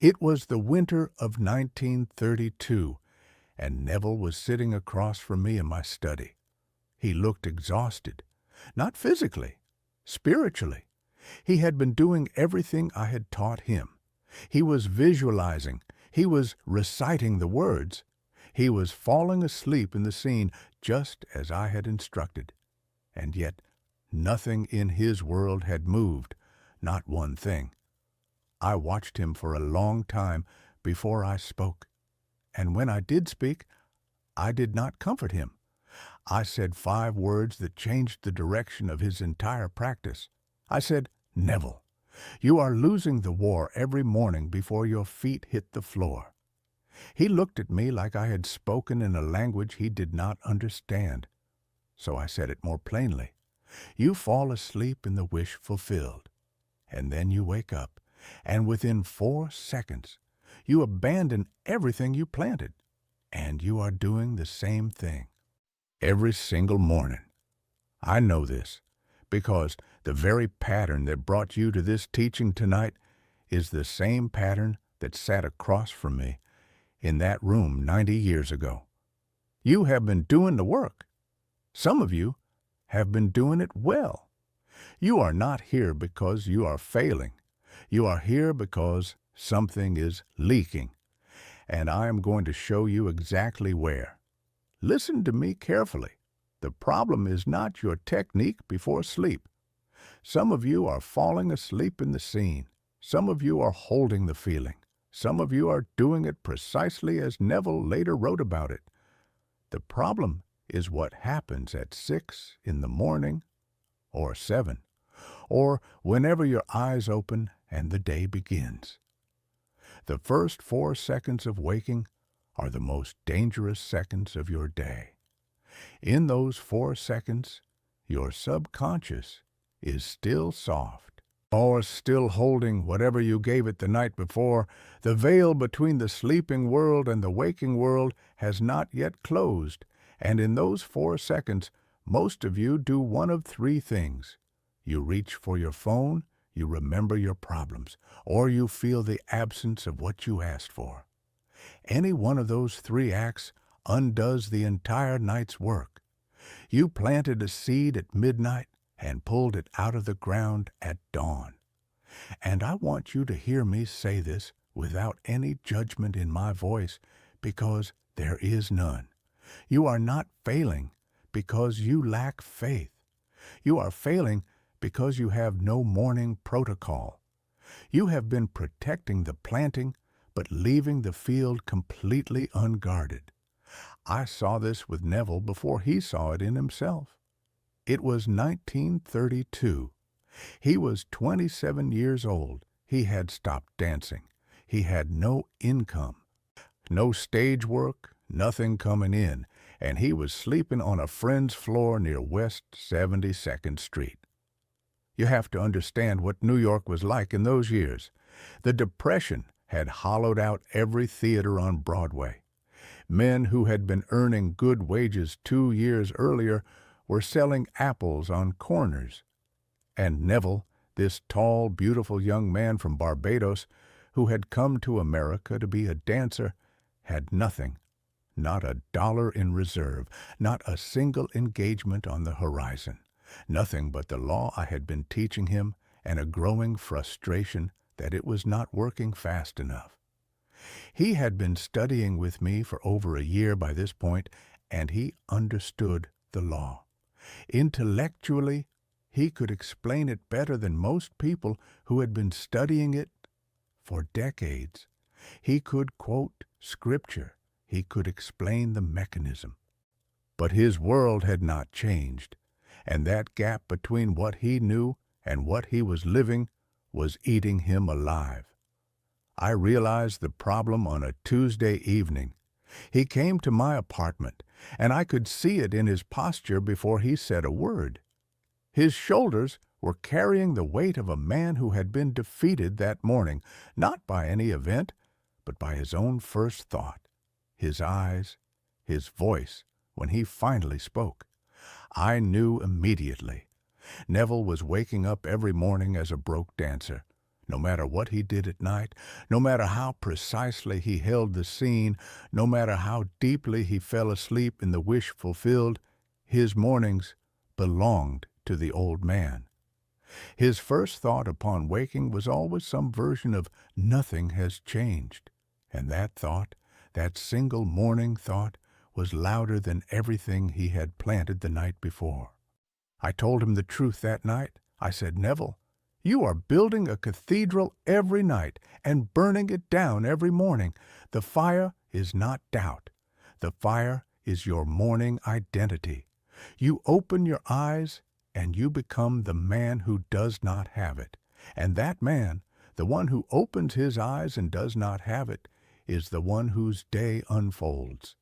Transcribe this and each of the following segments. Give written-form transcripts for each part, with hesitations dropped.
It was the winter of 1932, and Neville was sitting across from me in my study. He looked exhausted, not physically, spiritually. He had been doing everything I had taught him. He was visualizing. He was reciting the words. He was falling asleep in the scene just as I had instructed. And yet nothing in his world had moved, not one thing. I watched him for a long time before I spoke. And when I did speak, I did not comfort him. I said 5 words that changed the direction of his entire practice. I said, "Neville, you are losing the war every morning before your feet hit the floor." He looked at me like I had spoken in a language he did not understand. So I said it more plainly. You fall asleep in the wish fulfilled, and then you wake up, and within 4 seconds, you abandon everything you planted, and you are doing the same thing every single morning. I know this because the very pattern that brought you to this teaching tonight is the same pattern that sat across from me in that room 90 years ago. You have been doing the work. Some of you have been doing it well. You are not here because you are failing. You are here because something is leaking, and I am going to show you exactly where. Listen to me carefully. The problem is not your technique before sleep. Some of you are falling asleep in the scene. Some of you are holding the feeling. Some of you are doing it precisely as Neville later wrote about it. The problem is what happens at 6 in the morning, or 7, or whenever your eyes open and the day begins. The first 4 seconds of waking are the most dangerous seconds of your day. In those 4 seconds, your subconscious is still soft, or still holding whatever you gave it the night before. The veil between the sleeping world and the waking world has not yet closed, and in those 4 seconds, most of you do one of 3 things. You reach for your phone, you remember your problems, or you feel the absence of what you asked for. Any one of those 3 acts undoes the entire night's work. You planted a seed at midnight and pulled it out of the ground at dawn. And I want you to hear me say this without any judgment in my voice, because there is none. You are not failing because you lack faith. You are failing because you have no morning protocol. You have been protecting the planting, but leaving the field completely unguarded. I saw this with Neville before he saw it in himself. It was 1932. He was 27 years old. He had stopped dancing. He had no income, no stage work, nothing coming in, and he was sleeping on a friend's floor near West 72nd Street. You have to understand what New York was like in those years. The Depression had hollowed out every theater on Broadway. Men who had been earning good wages 2 years earlier were selling apples on corners. And Neville, this tall, beautiful young man from Barbados, who had come to America to be a dancer, had nothing, not $1 in reserve, not a single engagement on the horizon, nothing but the law I had been teaching him and a growing frustration that it was not working fast enough. He had been studying with me for over a year by this point, and he understood the law. Intellectually, he could explain it better than most people who had been studying it for decades. He could quote scripture. He could explain the mechanism. But his world had not changed, and that gap between what he knew and what he was living was eating him alive. I realized the problem on a Tuesday evening. He came to my apartment, and I could see it in his posture before he said a word. His shoulders were carrying the weight of a man who had been defeated that morning, not by any event, but by his own first thought, his eyes, his voice, when he finally spoke. I knew immediately. Neville was waking up every morning as a broke dancer, No matter what he did at night, no matter how precisely he held the scene, no matter how deeply he fell asleep in the wish fulfilled, his mornings belonged to the old man. His first thought upon waking was always some version of nothing has changed. And that thought, that single morning thought, was louder than everything he had planted the night before. I told him the truth that night. I said, "Neville, you are building a cathedral every night and burning it down every morning. The fire is not doubt. The fire is your morning identity. You open your eyes and you become the man who does not have it. And that man, the one who opens his eyes and does not have it, is the one whose day unfolds."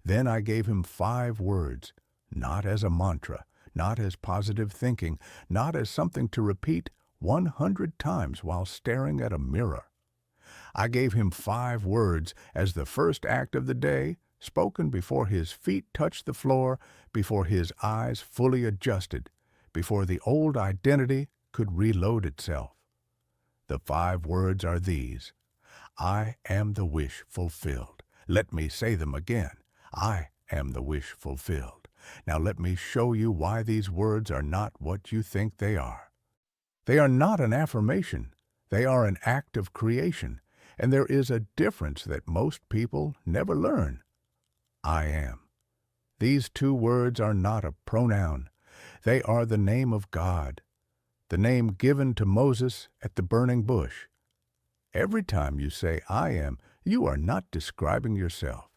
Then I gave him 5 words, not as a mantra, not as positive thinking, not as something to repeat 100 times while staring at a mirror. I gave him 5 words as the first act of the day, spoken before his feet touched the floor, before his eyes fully adjusted, before the old identity could reload itself. The 5 words are these: I am the wish fulfilled. Let me say them again. I am the wish fulfilled. Now let me show you why these words are not what you think they are. They are not an affirmation. They are an act of creation, and there is a difference that most people never learn. I am. These 2 words are not a pronoun. They are the name of God, the name given to Moses at the burning bush. Every time you say I am, you are not describing yourself.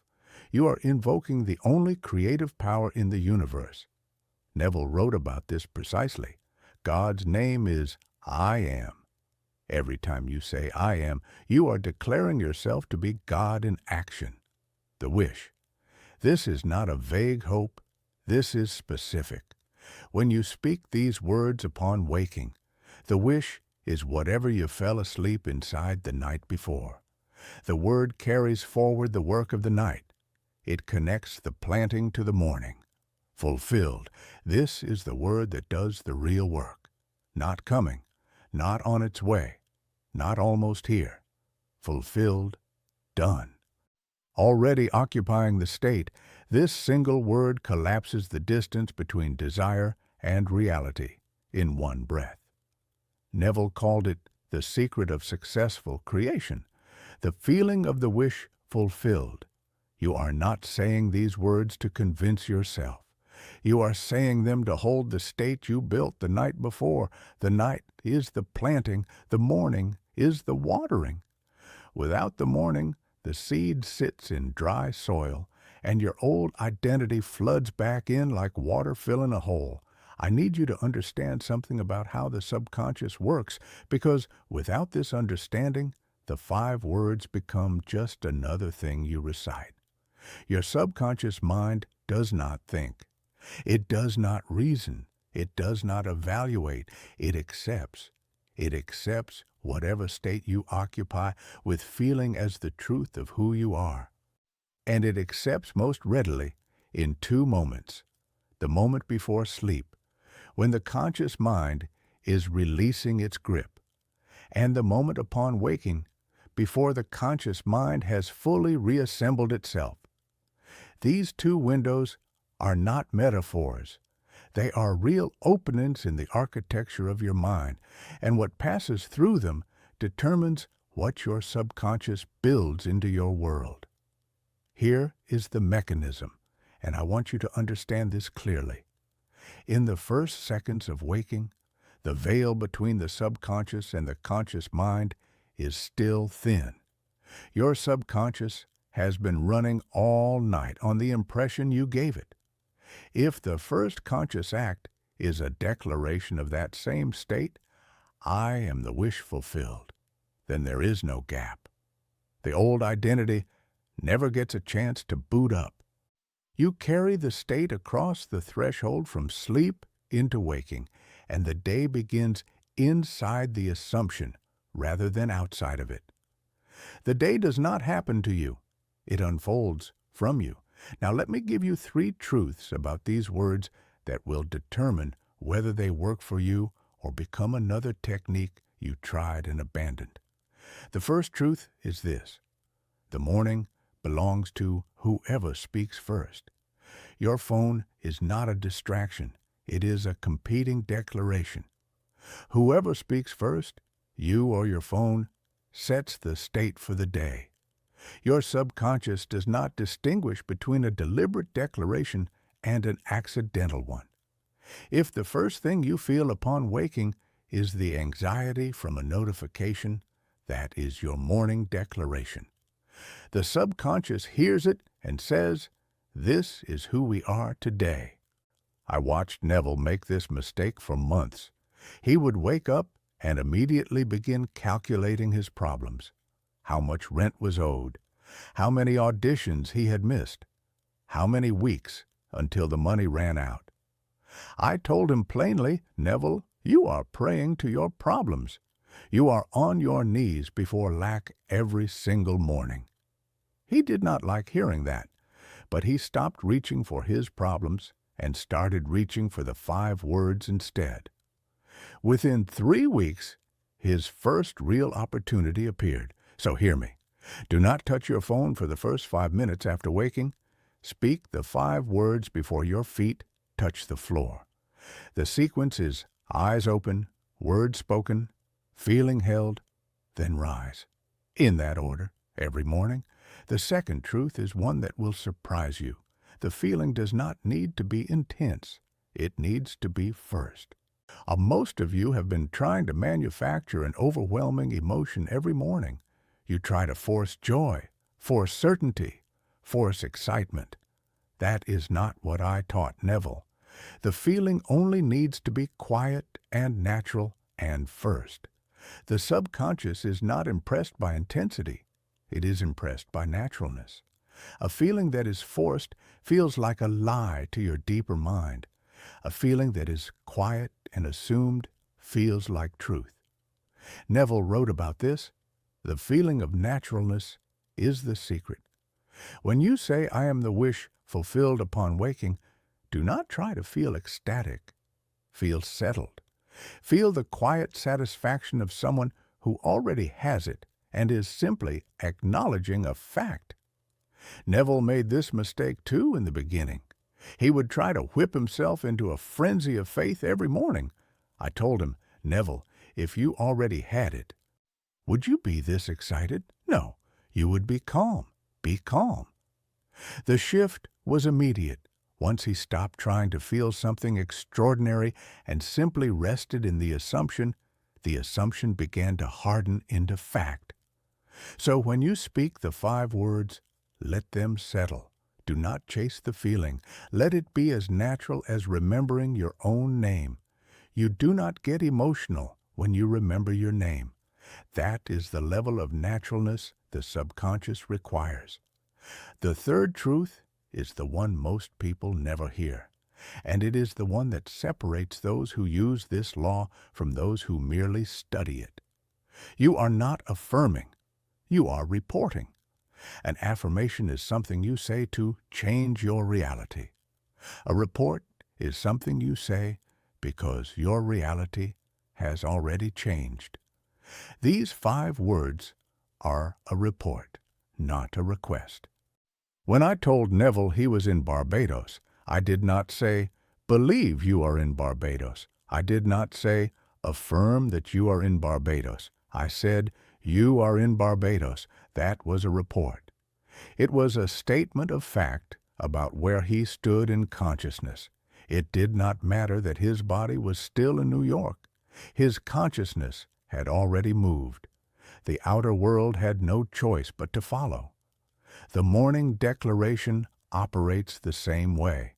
You are invoking the only creative power in the universe. Neville wrote about this precisely. God's name is I am. Every time you say I am, you are declaring yourself to be God in action. The wish. This is not a vague hope. This is specific. When you speak these words upon waking, the wish is whatever you fell asleep inside the night before. The word carries forward the work of the night. It connects the planting to the morning. Fulfilled. This is the word that does the real work. Not coming, not on its way, not almost here. Fulfilled, done. Already occupying the state, this single word collapses the distance between desire and reality in one breath. Neville called it the secret of successful creation, the feeling of the wish fulfilled. You are not saying these words to convince yourself. You are saying them to hold the state you built the night before. The night is the planting, the morning is the watering. Without the morning, the seed sits in dry soil, and your old identity floods back in like water filling a hole. I need you to understand something about how the subconscious works, because without this understanding, the 5 words become just another thing you recite. Your subconscious mind does not think. It does not reason. It does not evaluate. It accepts. It accepts whatever state you occupy with feeling as the truth of who you are. And it accepts most readily in 2 moments. The moment before sleep, when the conscious mind is releasing its grip, and the moment upon waking, before the conscious mind has fully reassembled itself. These 2 windows are not metaphors. They are real openings in the architecture of your mind, and what passes through them determines what your subconscious builds into your world. Here is the mechanism, and I want you to understand this clearly. In the first seconds of waking, the veil between the subconscious and the conscious mind is still thin. Your subconscious has been running all night on the impression you gave it. If the first conscious act is a declaration of that same state, I am the wish fulfilled, then there is no gap. The old identity never gets a chance to boot up. You carry the state across the threshold from sleep into waking, and the day begins inside the assumption rather than outside of it. The day does not happen to you. It unfolds from you. Now let me give you 3 truths about these words that will determine whether they work for you or become another technique you tried and abandoned. The first truth is this: the morning belongs to whoever speaks first. Your phone is not a distraction. It is a competing declaration. Whoever speaks first, you or your phone, sets the state for the day. Your subconscious does not distinguish between a deliberate declaration and an accidental one. If the first thing you feel upon waking is the anxiety from a notification, that is your morning declaration. The subconscious hears it and says, "This is who we are today." I watched Neville make this mistake for months. He would wake up and immediately begin calculating his problems: how much rent was owed, how many auditions he had missed, how many weeks until the money ran out. I told him plainly, "Neville, you are praying to your problems. You are on your knees before lack every single morning." He did not like hearing that, but he stopped reaching for his problems and started reaching for the 5 words instead. Within 3 weeks, his first real opportunity appeared. So hear me. Do not touch your phone for the first 5 minutes after waking. Speak the 5 words before your feet touch the floor. The sequence is eyes open, words spoken, feeling held, then rise. In that order, every morning. The second truth is one that will surprise you. The feeling does not need to be intense. It needs to be first. Most of you have been trying to manufacture an overwhelming emotion every morning. You try to force joy, force certainty, force excitement. That is not what I taught Neville. The feeling only needs to be quiet and natural and first. The subconscious is not impressed by intensity. It is impressed by naturalness. A feeling that is forced feels like a lie to your deeper mind. A feeling that is quiet and assumed feels like truth. Neville wrote about this. The feeling of naturalness is the secret. When you say, "I am the wish fulfilled upon waking," do not try to feel ecstatic. Feel settled. Feel the quiet satisfaction of someone who already has it and is simply acknowledging a fact. Neville made this mistake too in the beginning. He would try to whip himself into a frenzy of faith every morning. I told him, "Neville, if you already had it, would you be this excited? No, you would be calm. Be calm." The shift was immediate. Once he stopped trying to feel something extraordinary and simply rested in the assumption began to harden into fact. So when you speak the 5 words, let them settle. Do not chase the feeling. Let it be as natural as remembering your own name. You do not get emotional when you remember your name. That is the level of naturalness the subconscious requires. The third truth is the one most people never hear, and it is the one that separates those who use this law from those who merely study it. You are not affirming. You are reporting. An affirmation is something you say to change your reality. A report is something you say because your reality has already changed. These 5 words are a report, not a request. When I told Neville he was in Barbados, I did not say, "Believe you are in Barbados." I did not say, "Affirm that you are in Barbados." I said, "You are in Barbados." That was a report. It was a statement of fact about where he stood in consciousness. It did not matter that his body was still in New York. His consciousness had already moved. The outer world had no choice but to follow. The morning declaration operates the same way.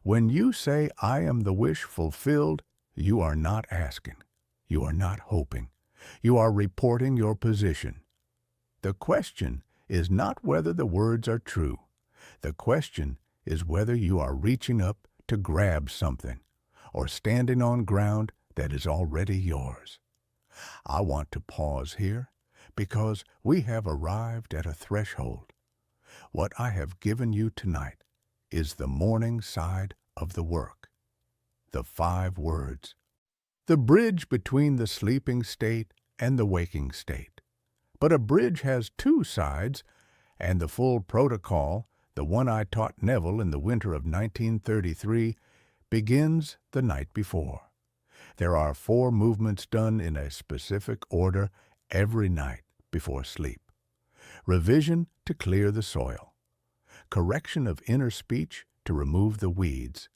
When you say, "I am the wish fulfilled," you are not asking. You are not hoping. You are reporting your position. The question is not whether the words are true. The question is whether you are reaching up to grab something or standing on ground that is already yours. I want to pause here because we have arrived at a threshold. What I have given you tonight is the morning side of the work. The 5 words. The bridge between the sleeping state and the waking state. But a bridge has two sides, and the full protocol, the one I taught Neville in the winter of 1933, begins the night before. There are 4 movements done in a specific order every night before sleep. Revision to clear the soil. Correction of inner speech to remove the weeds.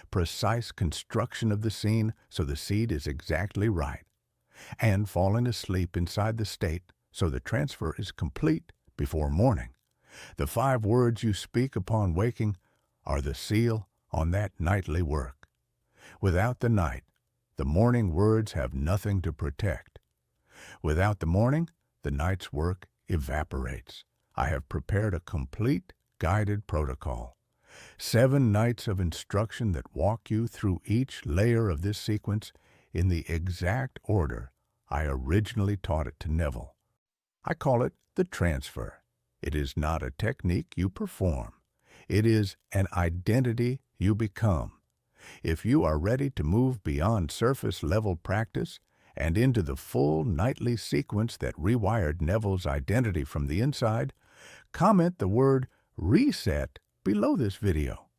Precise construction of the scene so the seed is exactly right. And falling asleep inside the state so the transfer is complete before morning. The 5 words you speak upon waking are the seal on that nightly work. Without the night, the morning words have nothing to protect. Without the morning, the night's work evaporates. I have prepared a complete guided protocol. 7 nights of instruction that walk you through each layer of this sequence in the exact order I originally taught it to Neville. I call it the transfer. It is not a technique you perform. It is an identity you become. If you are ready to move beyond surface-level practice and into the full nightly sequence that rewired Neville's identity from the inside, comment the word reset below this video.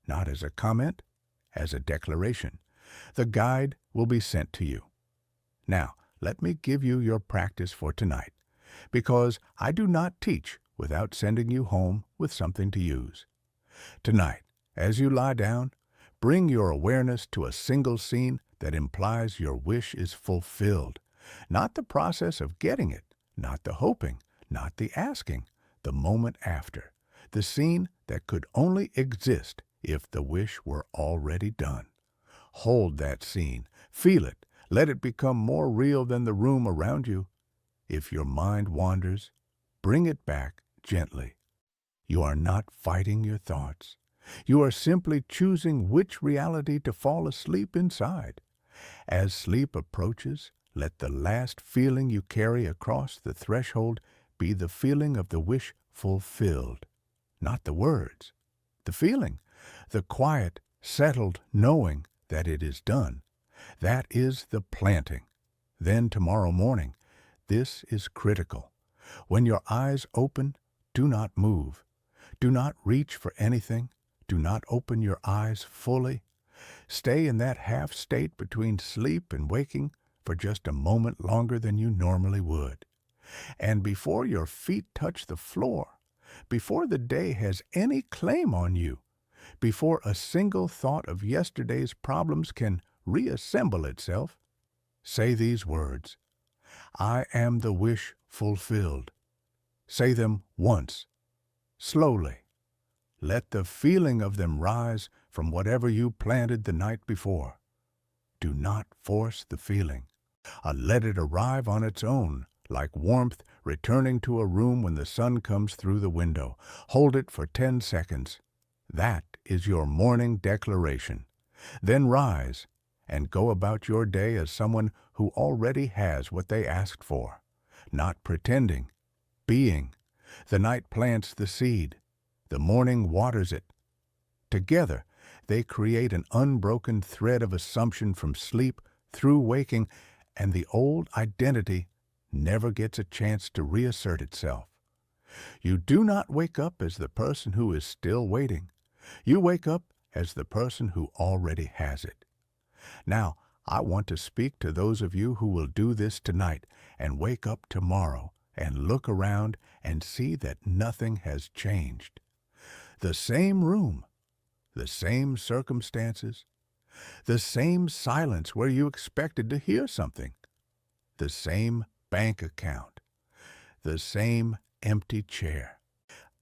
Not as a comment, as a declaration. The guide will be sent to you. Now, let me give you your practice for tonight, because I do not teach without sending you home with something to use. Tonight, as you lie down, bring your awareness to a single scene that implies your wish is fulfilled. Not the process of getting it, not the hoping, not the asking, the moment after. The scene that could only exist if the wish were already done. Hold that scene, feel it, let it become more real than the room around you. If your mind wanders, bring it back gently. You are not fighting your thoughts. You are simply choosing which reality to fall asleep inside. As sleep approaches, let the last feeling you carry across the threshold be the feeling of the wish fulfilled. Not the words, the feeling, the quiet, settled knowing that it is done. That is the planting. Then tomorrow morning, this is critical. When your eyes open, do not move. Do not reach for anything. Do not open your eyes fully. Stay in that half state between sleep and waking for just a moment longer than you normally would. And before your feet touch the floor, before the day has any claim on you, before a single thought of yesterday's problems can reassemble itself, say these words: I am the wish fulfilled. Say them once, slowly. Let the feeling of them rise from whatever you planted the night before. Do not force the feeling. Let it arrive on its own, like warmth returning to a room when the sun comes through the window. Hold it for 10 seconds. That is your morning declaration. Then rise and go about your day as someone who already has what they asked for. Not pretending, being. The night plants the seed. The morning waters it. Together, they create an unbroken thread of assumption from sleep through waking, and the old identity never gets a chance to reassert itself. You do not wake up as the person who is still waiting. You wake up as the person who already has it. Now, I want to speak to those of you who will do this tonight and wake up tomorrow and look around and see that nothing has changed. The same room, the same circumstances, the same silence where you expected to hear something, the same bank account, the same empty chair,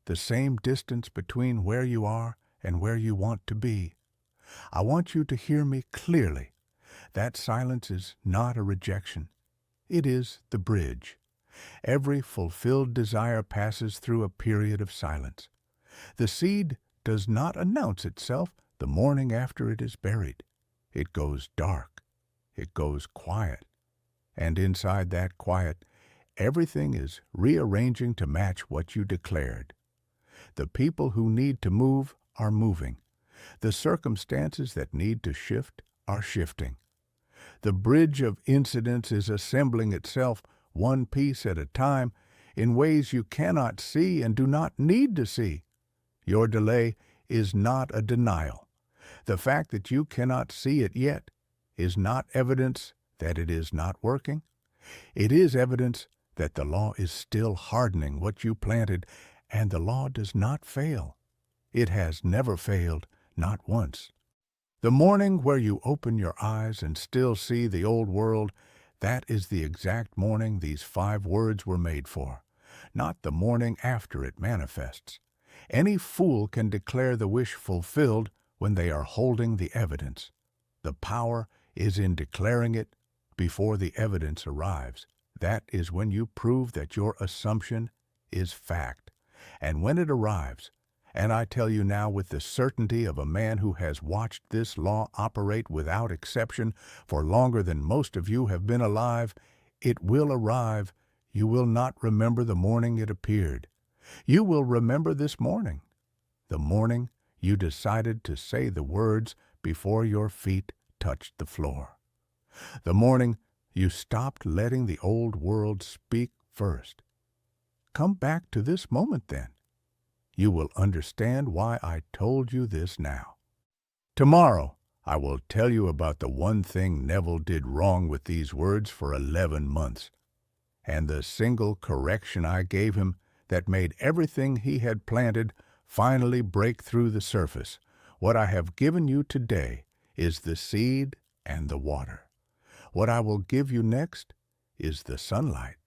the same distance between where you are and where you want to be. I want you to hear me clearly. That silence is not a rejection. It is the bridge. Every fulfilled desire passes through a period of silence. The seed does not announce itself the morning after it is buried. It goes dark. It goes quiet. And inside that quiet, everything is rearranging to match what you declared. The people who need to move are moving. The circumstances that need to shift are shifting. The bridge of incidents is assembling itself one piece at a time in ways you cannot see and do not need to see. Your delay is not a denial. The fact that you cannot see it yet is not evidence that it is not working. It is evidence that the law is still hardening what you planted, and the law does not fail. It has never failed, not once. The morning where you open your eyes and still see the old world, that is the exact morning these 5 words were made for, not the morning after it manifests. Any fool can declare the wish fulfilled when they are holding the evidence. The power is in declaring it before the evidence arrives. That is when you prove that your assumption is fact. And when it arrives, and I tell you now with the certainty of a man who has watched this law operate without exception for longer than most of you have been alive, it will arrive. You will not remember the morning it appeared. You will remember this morning, the morning you decided to say the words before your feet touched the floor. The morning you stopped letting the old world speak first. Come back to this moment then. You will understand why I told you this now. Tomorrow, I will tell you about the one thing Neville did wrong with these words for 11 months, and the single correction I gave him that made everything he had planted finally break through the surface. What I have given you today is the seed and the water. What I will give you next is the sunlight.